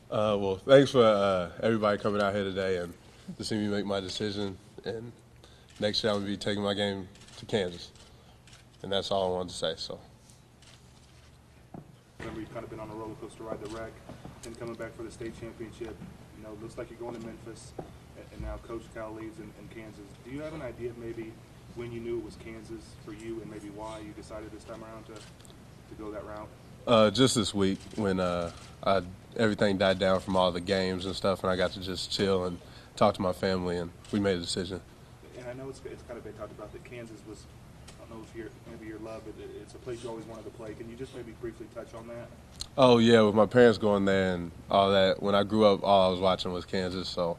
Well, thanks for everybody coming out here today and to see me make my decision. And next year I'm going to be taking my game to Kansas. And that's all I wanted to say. So. Remember, you've kind of been on a roller coaster ride, the wreck, and coming back for the state championship. You know, it looks like you're going to Memphis, and now Coach Cal leaves in Kansas. Do you have an idea of maybe when you knew it was Kansas for you and maybe why you decided this time around to go that route? Just this week when everything died down from all the games and stuff, and I got to just chill and talk to my family, and we made a decision. And I know it's kind of been talked about that Kansas was, I don't know if maybe your love, but it's a place you always wanted to play. Can you just maybe briefly touch on that? Oh, yeah, with my parents going there and all that, when I grew up, all I was watching was Kansas, so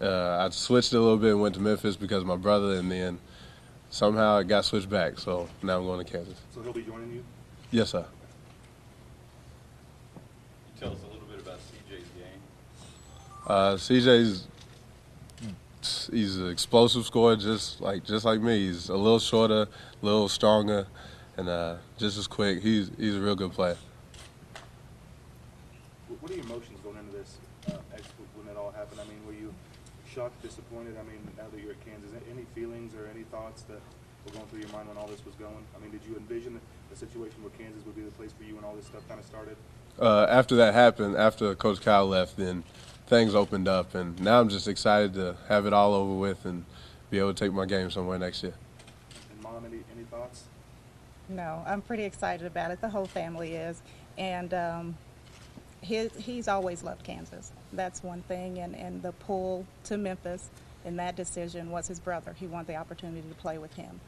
I switched a little bit and went to Memphis because of my brother, and then somehow it got switched back, so now I'm going to Kansas. So he'll be joining you? Yes, sir. Tell us a little bit about CJ's game. He's an explosive scorer, just like me. He's a little shorter, a little stronger, and just as quick. He's a real good player. What are your emotions going into this when it all happened? I mean, were you shocked, disappointed? I mean, now that you're at Kansas, any feelings or any thoughts that were going through your mind when all this was going? I mean, did you envision a situation where Kansas would be the place for you when all this stuff kind of started? After that happened, after Coach Kyle left, then things opened up, and now I'm just excited to have it all over with and be able to take my game somewhere next year. And Mom, any thoughts? No, I'm pretty excited about it. The whole family is, and he's always loved Kansas. That's one thing, and the pull to Memphis in that decision was his brother. He wanted the opportunity to play with him,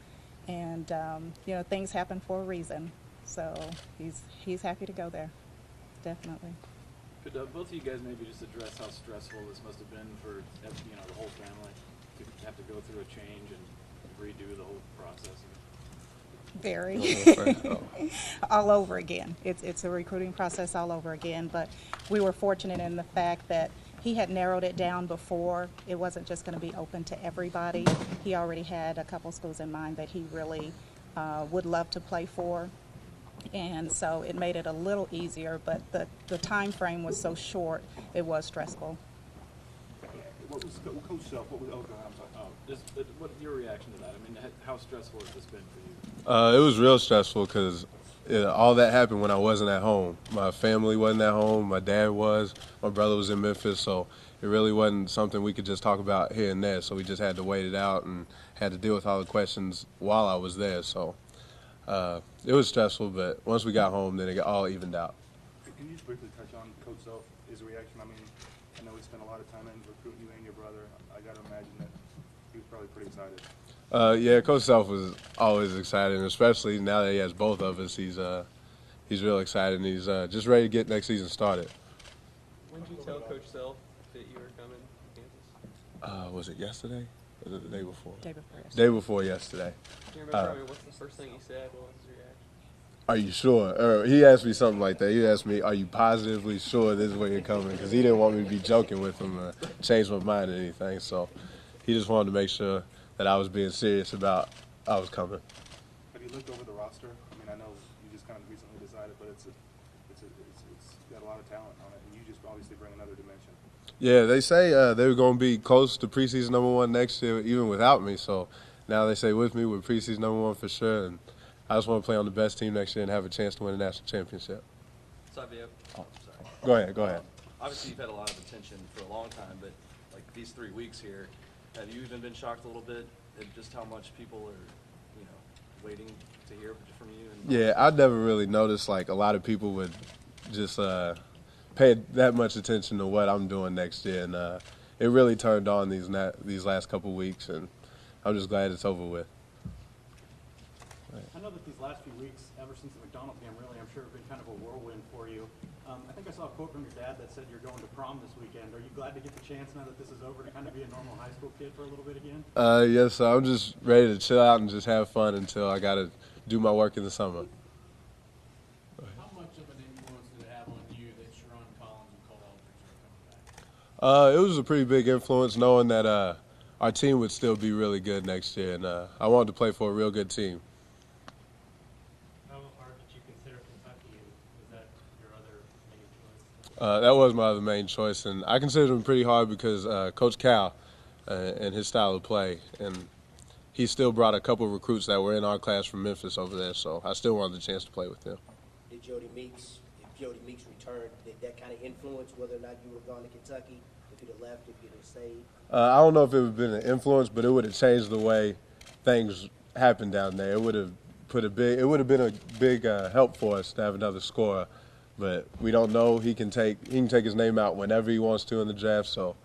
and you know, things happen for a reason. So he's happy to go there. Definitely. Could both of you guys maybe just address how stressful this must have been for the whole family to have to go through a change and redo the whole process? Very. All over again. It's a recruiting process all over again, but we were fortunate in the fact that he had narrowed it down before. It wasn't just going to be open to everybody. He already had a couple schools in mind that he really would love to play for. And so it made it a little easier, but the time frame was so short, it was stressful. What was Coach Self? What was? Oh, I'm sorry. Just what your reaction to that? I mean, how stressful has this been for you? It was real stressful because all that happened when I wasn't at home. My family wasn't at home. My dad was. My brother was in Memphis, so it really wasn't something we could just talk about here and there. So we just had to wait it out and had to deal with all the questions while I was there. So. It was stressful, but once we got home, then it got all evened out. Can you just briefly touch on Coach Self, his reaction? I mean, I know he spent a lot of time in recruiting you and your brother. I got to imagine that he was probably pretty excited. Yeah, Coach Self was always excited, and especially now that he has both of us, he's real excited, and he's just ready to get next season started. When did you tell Coach Self that you were coming to Kansas? Was it yesterday? Or was it the day before? Day before yesterday. Day before yesterday. Do you remember what's the first thing he said? What was his reaction? Are you sure? Or he asked me something like that. He asked me, are you positively sure this is where you're coming? Because he didn't want me to be joking with him or change my mind or anything. So he just wanted to make sure that I was being serious about I was coming. Have you looked over the roster? I mean, I know you just kind of recently decided, but it's got a lot of talent on it, and you just obviously bring another dimension. Yeah, they say they were going to be close to preseason #1 next year, even without me. So now they say with me, we're preseason #1 for sure. And I just want to play on the best team next year and have a chance to win a national championship. Xavier, sorry. Go ahead. Obviously, you've had a lot of attention for a long time, but like these 3 weeks here, have you even been shocked a little bit at just how much people are, waiting to hear from you? Yeah, I never really noticed like a lot of people would just pay that much attention to what I'm doing next year, and it really turned on these last couple weeks, and I'm just glad it's over with. I know that these last few weeks, ever since the McDonald game, really, I'm sure have been kind of a whirlwind for you. I think I saw a quote from your dad that said you're going to prom this weekend. Are you glad to get the chance now that this is over to kind of be a normal high school kid for a little bit again? Yes, I'm just ready to chill out and just have fun until I got to do my work in the summer. How much of an influence did it have on you that Sharon Collins and Cole Eldridge are coming back? It was a pretty big influence knowing that our team would still be really good next year, and I wanted to play for a real good team. How hard did you consider Kentucky? Was that your other main choice? That was my other main choice, and I considered him pretty hard because Coach Cal and his style of play, and he still brought a couple of recruits that were in our class from Memphis over there, so I still wanted the chance to play with him. If Jody Meeks returned, did that kind of influence whether or not you would have gone to Kentucky? If you'd have left, if you'd have stayed? I don't know if it would have been an influence, but it would have changed the way things happened down there. It would have been a big help for us to have another scorer. But we don't know. He can take his name out whenever he wants to in the draft, so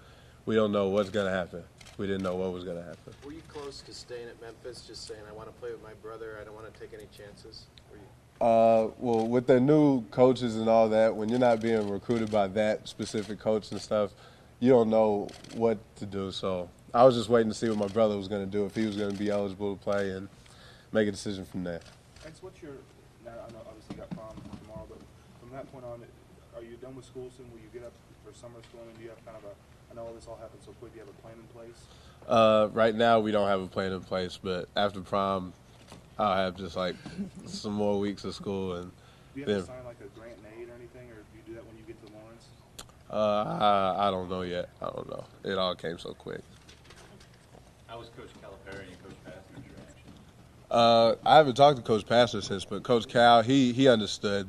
we don't know what's going to happen. We didn't know what was going to happen. Were you close to staying at Memphis, just saying, I want to play with my brother, I don't want to take any chances? Were you? Well, with the new coaches and all that, when you're not being recruited by that specific coach and stuff, you don't know what to do. So I was just waiting to see what my brother was going to do, if he was going to be eligible to play, and make a decision from there. X, what's your, now I know obviously you got prom tomorrow, but from that point on, are you done with school soon? Will you get up for summer school? And do you have kind of I know all this all happened so quick, do you have a plan in place? Right now we don't have a plan in place, but after prom, I'll have just like some more weeks of school. And do you have to sign like a grant and aid or anything, or do you do that when you get to Lawrence? I don't know yet. I don't know. It all came so quick. How was Coach Calipari and Coach Pastor's reaction? I haven't talked to Coach Pastor since, but Coach Cal, he understood,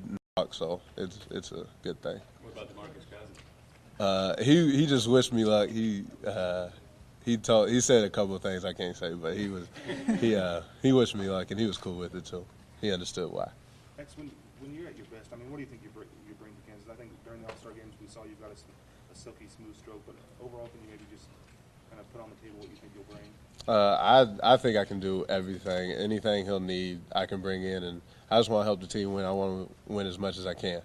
so it's a good thing. What about DeMarcus Cousins? He just wished me luck. He said a couple of things I can't say, but he wished me luck, and he was cool with it too. He understood why. X, when you're at your best, I mean, what do you think you bring to Kansas? I think during the All-Star games we saw you've got a silky smooth stroke, but overall, can you maybe just kind of put on the table what you think you'll bring? I think I can do everything. Anything he'll need, I can bring in, and I just want to help the team win. I want to win as much as I can.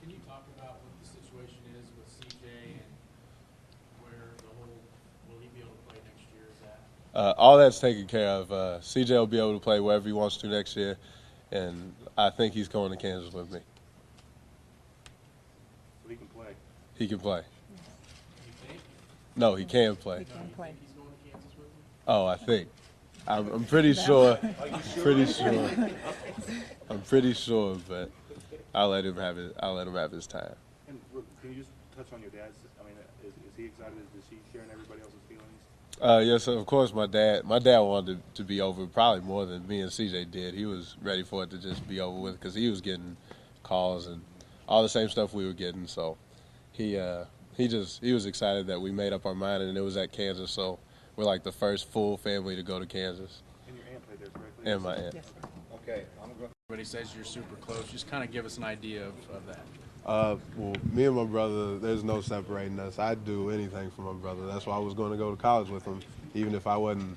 Can you talk about what the situation is with CJ and where the whole, will he be able to play next year? Is that? All that's taken care of. CJ will be able to play wherever he wants to next year, and I think he's going to Kansas with me. So he can play. He can play. You think? No, he can play. He can play. He's going to Kansas with you? Oh, I think. I'm pretty sure. Pretty sure. I'm pretty sure, but I'll let him have his time. And can you just touch on your dad's? I mean, is he excited? Is he sharing everybody else's feelings? Yes, of course. My dad wanted to be over probably more than me and CJ did. He was ready for it to just be over with because he was getting calls and all the same stuff we were getting. So he was excited that we made up our mind and it was at Kansas. So we're like the first full family to go to Kansas. And your aunt played there, correctly? And my aunt. Yes. Okay, I'm going. Everybody says you're super close. Just kind of give us an idea of that. Well, me and my brother, there's no separating us. I'd do anything for my brother. That's why I was going to go to college with him, even if I wasn't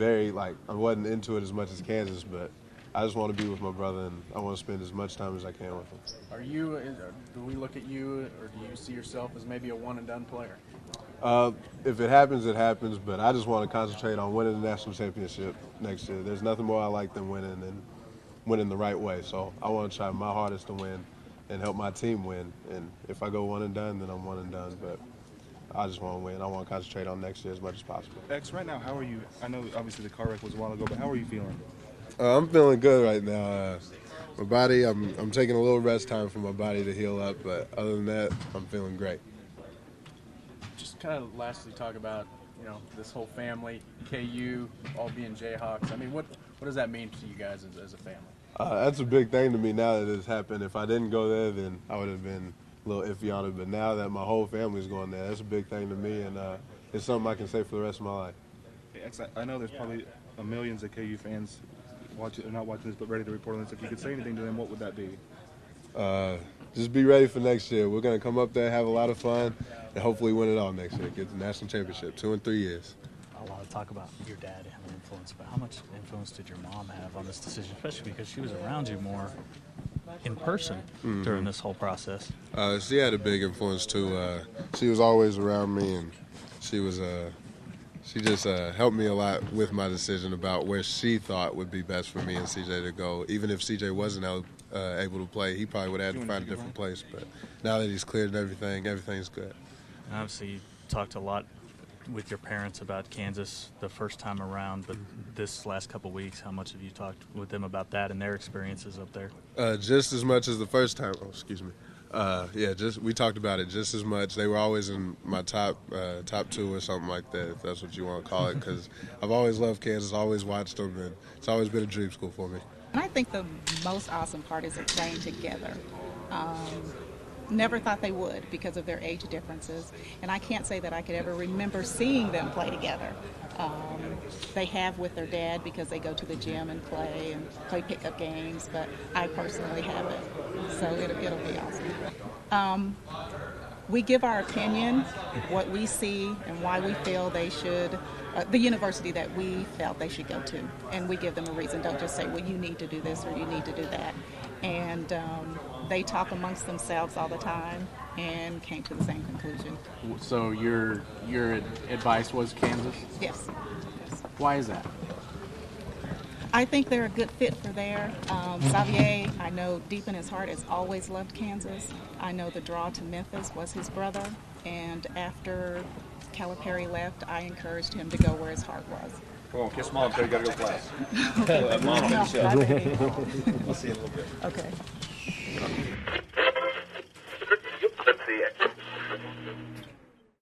I wasn't into it as much as Kansas, but I just want to be with my brother, and I want to spend as much time as I can with him. Do we look at you, or do you see yourself as maybe a one-and-done player? If it happens, it happens, but I just want to concentrate on winning the national championship next year. There's nothing more I like than winning and winning the right way. So I want to try my hardest to win and help my team win. And if I go one and done, then I'm one and done. But I just want to win. I want to concentrate on next year as much as possible. X, right now, how are you? I know obviously the car wreck was a while ago, but how are you feeling? I'm feeling good right now. My body, I'm taking a little rest time for my body to heal up, but other than that, I'm feeling great. Just kind of lastly talk about, this whole family, KU, all being Jayhawks. I mean, what does that mean to you guys as a family? That's a big thing to me now that it's happened. If I didn't go there, then I would have been a little iffy on it. But now that my whole family's going there, that's a big thing to me, and it's something I can say for the rest of my life. Hey, X, I know there's probably millions of KU fans not watching this, but ready to report on this. If you could say anything to them, what would that be? Just be ready for next year. We're going to come up there, have a lot of fun, and hopefully win it all next year. Get the national championship, 2 in 3 years. A lot of talk about your dad having influence, but how much influence did your mom have on this decision, especially because she was around you more in person during this whole process? She had a big influence too. She was always around me, and she just helped me a lot with my decision about where she thought would be best for me and CJ to go. Even if CJ wasn't able to play, he probably would have had to find a different place. But now that he's cleared everything's good. Obviously, you talked a lot with your parents about Kansas the first time around, but this last couple of weeks, how much have you talked with them about that and their experiences up there? Just as much as the first time. Oh, excuse me. Yeah, just we talked about it just as much. They were always in my top 2 or something like that, if that's what you want to call it, because I've always loved Kansas, always watched them, and it's always been a dream school for me. And I think the most awesome part is they're playing together. Never thought they would because of their age differences, and I can't say that I could ever remember seeing them play together. They have with their dad because they go to the gym and play pickup games, but I personally haven't, so it'll be awesome. We give our opinion, what we see, and why we feel they should, the university that we felt they should go to, and we give them a reason. Don't just say, well, you need to do this or you need to do that. And they talk amongst themselves all the time and came to the same conclusion. So your advice was Kansas? Yes. Why is that? I think they're a good fit for there. Xavier, I know deep in his heart, has always loved Kansas. I know the draw to Memphis was his brother, and after Calipari left, I encouraged him to go where his heart was. Come on, kiss mom, you gotta go to class. Mom, I'll see you in a little bit. Okay. Let's see it.